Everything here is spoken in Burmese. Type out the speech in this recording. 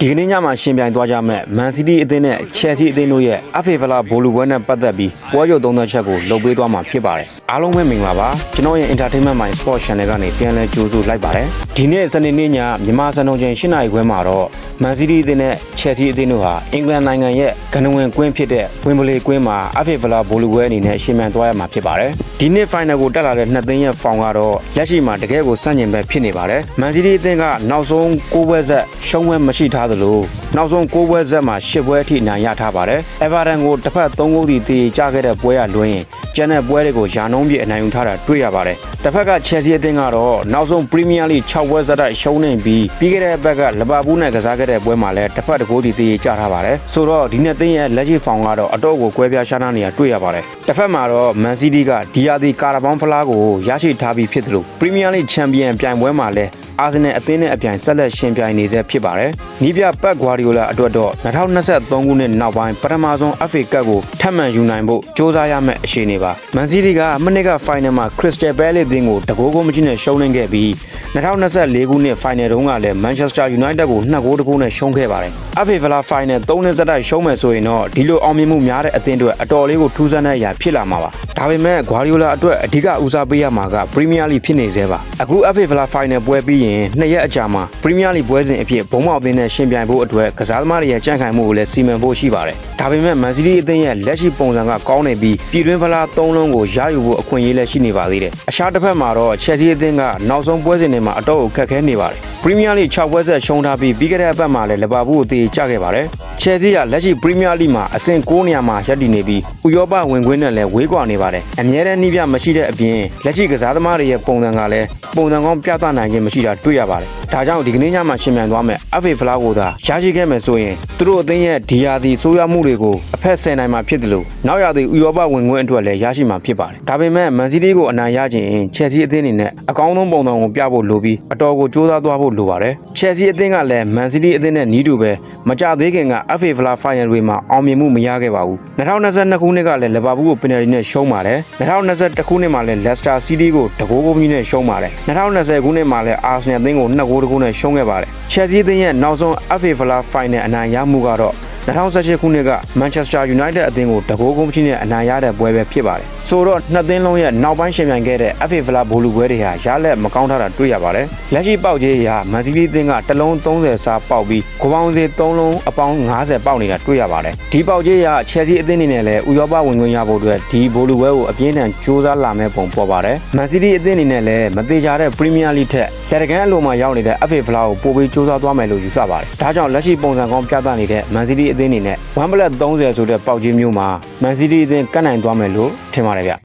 ဒီကနေ့ညမှာရှင်ပြိုင်သွားကြမဲ့မန်စီးတီးအသင်းနဲ့ချယ်ဆီအသင်းတို့ရဲ့အဖေဖလာဘိုလူပွဲနဲ့ပတ်သက်ပြီးပွဲကြိုသုံးသက်ချက်ကိုလုပ်ပေးသွားမှာဖြစ်ပါတယ်အားလုံးပဲမင်္ဂလာပါကျွန်တော်ရဲ့ Entertainment Mind Sport Channel ကနေပြန်လည်ကြိုဆိုလိုက်ပါတယ်ဒီနေ့စနေနေ့ညမြန်မာစံတော်ချိန်8နာရီခွဲမှာတော့မန်စီးတီးအသင်းနဲ့ချယ်ဆီအသင်းတို့ဟာအင်္ဂလန်နိုင်ငံရဲ့ကနဝင်ကွင်းဖြစ်တဲ့ဝင်ဘလီကွင်းမှာအဖေဖလာဘိုလူပွဲအနေနဲ့ရှင်ပြိုင်သွားရမှာဖြစ်ပါတယ်ဒီနေ့ final ကိုတက်လာတဲ့နှစ်သင်းရဲ့ဖောင်ကတော့လက်ရှိမှာတကယ်ကိုစန့်ကျင်ဘက်ဖြစ်နေပါတယ်မန်စီးတီးအသင်းကနောက်ဆုံး6ပွဲဆက်ရှုံးပွဲမရှိထားသလိုနောက်ဆုံး6ပွဲဆက်မှာ10ပွဲအထိနိုင်ရထားပါတယ်။ Everton ကိုတစ်ဖက်3ဂိုးတီကြခဲ့တဲ့ပွဲရလွှင်းရင်ကျန်တဲ့ပွဲတွေကိုယာနှုံးပြည့်အနိုင်ယူထားတာတွေ့ရပါတယ်။တစ်ဖက်က Chelsea အသင်းကတော့နောက်ဆုံး Premier League 6ပွဲဆက်တိုက်ရှုံးနေပြီးပြီးခဲ့တဲ့ဘက်ကလီဗာပူးနဲ့ကစားခဲ့တဲ့ပွဲမှာလည်းတစ်ဖက်1ဂိုးတီကြထားပါတယ်။ဆိုတော့ဒီနှစ်သင်းရဲ့လက်ရှိဖောင်ကတော့အတော့ကိုကွဲပြားရှားနာနေရတွေ့ရပါတယ်။တစ်ဖက်မှာတော့ Man City ကဒီယာဒီကာရာဘောင်းဖလားကိုရရှိထားပြီးဖြစ်တယ်လို့ Premier League Champion ပြိုင်ပွဲမှာလည်းအာဆင်နယ်အသင်းနဲ့အပြိုင်ဆက်လက်ရှင်ပြိုင်နေဆဲဖြစ်ပါတယ်။နီးပြပတ်ဂွာဒီယိုလာအတွက်တော့2023ခုနှစ်နောက်ပိုင်းပထမဆုံး FA ကပ်ကိုထပ်မံယူနိုင်ဖို့စ조사ရမယ့်အခြေအနေပါ။မန်စီးတီးကမနစ်ကဖိုင်နယ်မှာခရစ္စတယ်ဘဲလစ်အသင်းကိုတကိုးကိုမကြီးနဲ့ရှုံးနေခဲ့ပြီး2024ခုနှစ်ဖိုင်နယ်တုန်းကလည်းမန်ချက်စတာယူနိုက်တက်ကို2ဂိုးတကူနဲ့ရှုံးခဲ့ပါတယ်။ FA ဖလားဖိုင်နယ်3နှစ်ဆက်တိုက်ရှုံးမယ်ဆိုရင်တော့ဒီလိုအောင်မြင်မှုများတဲ့အသင်းတွေအတော်လေးကိုထူးဆန်းတဲ့အရာဖြစ်လာမှာပါ။ဒါပေမဲ့ဂွာဒီယိုလာအတွက်အဓိကဦးစားပေးရမှာကပရီးမီးယားလိဖြစ်နေသေးပါ။အခု FA ဖလားဖိုင်နယ်ပွဲပြီးရင်2ရက်အကြာမှာပရီးမီးယားလိပွဲစဉ်အဖြစ်ဘုံမောက်အသင်းနဲ့ရှင်ပြိုင်ဖို့အတွက်ကစားသမားတွေရဲ့ကြံ့ခိုင်မှုကိုလည်းစီမံဖို့ရှိပါတယ်။ဒါပေမဲ့မန်စီးတီးအသင်းရဲ့လက်ရှိပုံစံကကောင်းနေပြီးပြည်တွင်းဖလား3လုံးကိုရယူဖို့အခွင့်အရေးလည်းရှိနေပါသေးတယ်။အခြားတစ်ဖက်မှာတော့ချယ်ဆီအသင်းကနောက်ဆုံးပွဲစဉ်တွေမှာအတော့ကိုခက်ခဲနေပါတယ်။ပရီးမီးယားလိ6ပွဲဆက်ရှုံးထားပြီးပြီးခဲ့တဲ့အပတ်မှာလည်းလီဗာပူးကိုတေချခဲ့ပါတယ်။ချယ်ဆီကလက်ရှိပရီးမီးယားလိမှာအဆင့်9နေရာမှာရပ်တည်နေပြီးဥရောပဝင်ခွင့်နဲ့လည်းဝေးကွာနေပါတယ်။အမြဲတမ်းနှီးပြမရှိတဲ့အပြင်လက်ရှိကစားသမားတွေရဲ့ပုံစံကလည်းပုံစံကောင်းပြသနိုင်ခြင်းမရှိတာတွေ့ရပါတယ်။ဒါကြောင့်ဒီကနေ့ညမှာရှင်ပြိုင်သွားမယ် FA ဖလားကိုသာရရှိခဲ့မယ်ဆိုရင်သူတို့အသင်းရဲ့ဒီယာဒီဆိုးရွားမှုတွေကိုအဖက်ဆယ်နိုင်မှာဖြစ်တယ်လို့နောက်ရသည့်ဥရောပဝင်ခွင့်အတွက်လည်းရရှိမှာဖြစ်ပါတယ်။ဒါပေမဲ့မန်စီးတီးကိုအနိုင်ရခြင်းချယ်ဆီအသင်းအနေနဲ့အကောင်းဆုံးပုံစံကိုပြဖို့လိုပြီးအတော်ကိုစ조사သွားဖို့လိုပါတယ်။ချယ်ဆီအသင်းကလည်းမန်စီးတီးအသင်းနဲ့နီးတူပဲမကြသေးခင်က FA ဖလားဖိုင်နယ်တွေမှာအောင်မြင်မှုမရခဲ့ပါဘူး။2022ခုနှစ်ကလည်းလီဗာပူးကိုပင်နယ်တီနဲ့ရှုံးပါတယ်။2021ခုနှစ်မှာလည်းလက်စတာစီးတီးကိုတကိုးကိုမြင့်နဲ့ရှုံးပါတယ်။2020ခုနှစ်မှာလည်းအာဆင်နယ်အသင်းကို2ဂိုးတကူနဲ့ရှုံးခဲ့ပါတယ်။ချယ်ဆီအသင်းရဲ့နောက်ဆုံး FA ဖလားဖိုင်နယ်အနိုင်ရမှုကတော့2018ခုနှစ်ကမန်ချက်စတာယူနိုက်တက်အသင်းကိုတကိုးကုန်းချင်းနဲ့အနိုင်ရတဲ့ပွဲပဲဖြစ်ပါတယ်။ဆိုတော့နှစ်သင်းလုံးရဲ့နောက်ပိုင်းရှင်ပြိုင်ခဲ့တဲ့ FA ဖလားဘိုလူပွဲတွေဟာရလက်မကောင်းထားတာတွေ့ရပါတယ်။လက်ရှိပေါက်ကြီးရာမန်စီးတီးအသင်းကတစ်လုံး30စားပေါက်ပြီးကိုပေါင်းစီ3လုံးအပေါင်း90ပေါက်နေတာတွေ့ရပါတယ်။ဒီပေါက်ကြီးရာချယ်ဆီအသင်းအနေနဲ့လည်းဥရောပဝင်ခွင့်ရဖို့အတွက်ဒီဘိုလူပွဲကိုအပြင်းထန်စ조사လာမဲ့ပုံပေါ်ပါတယ်။မန်စီးတီးအသင်းအနေနဲ့လည်းမသေးကြတဲ့ပရီးမီးယားလိထက်လက်တကန်းအလိုမှာရောက်နေတဲ့ FA ဖလားကိုပိုပြီးစ조사သွားမယ်လို့ယူဆပါတယ်။ဒါကြောင့်လက်ရှိပုံစံကောင်းပြသနေတဲ့မန်စီးတီးအသင်းအနေနဲ့1+30ဆိုတဲ့ပေါက်ကြီးမျိုးမှာမန်စီးတီးအသင်းကတ်နိုင်သွားမယ်လို့ထင်ပါတယ်ဗျ